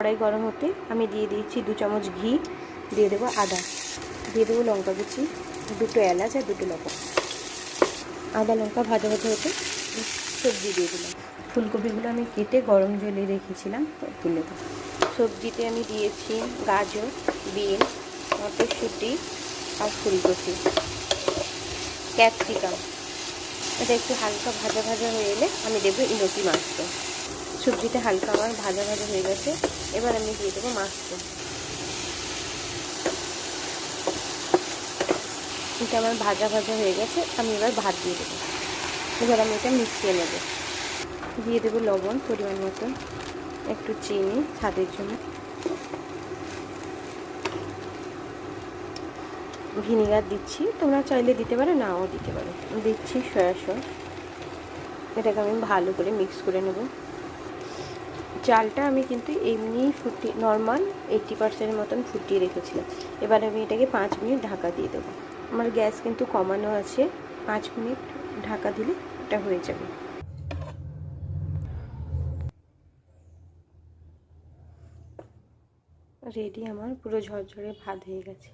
কড়াই গরম হতে আমি দিয়ে দিয়েছি 2 চামচ ঘি, দিয়ে দেবো আদা, দিয়ে দেবো লঙ্কা কুচি, 2টো এলাচ আর 2টো লবঙ্গ। আদা লঙ্কা ভাজা ভাজা হতে সবজি দিয়ে দিলাম। ফুলকপিগুলো আমি কেটে গরম জলে রেখেছিলাম, তুলে দেবো। সবজিতে আমি দিয়েছি গাজর, বিন, মটরশুঁটি আর ফুলকপি, ক্যাপসিকাম। এটা একটু হালকা ভাজা ভাজা হয়ে এলে আমি দেবো ইনোকি মাছটা। সবজিটা হালকা আমার ভাজা ভাজা হয়ে গেছে, এবার আমি দিয়ে দেবো মাছটা। এটা আমার ভাজা ভাজা হয়ে গেছে, আমি এবার ভাত দিয়ে দেবো। এবার আমি এটা মিশিয়ে নেব। দিয়ে দেবো লবণ পরিমাণ মতো, একটু চিনি স্বাদের জন্য, ভিনিগার দিচ্ছি, তোমরা চাইলে দিতে পারো, নাও দিতে পারো। দিচ্ছি সয়া সস। এটাকে আমি ভালো করে মিক্স করে নেব। চালটা আমি কিন্তু এমনি নর্মাল 80% মতন ফুটিয়ে রেখেছিলাম। এবার আমি এটাকে 5 মিনিট ঢাকা দিয়ে দেবো। আমার গ্যাস কিন্তু কমানো আছে, 5 মিনিট ঢাকা দিলে এটা হয়ে যাবে। রেডি, আমার পুরো ঝরঝরে ভাত হয়ে গেছে।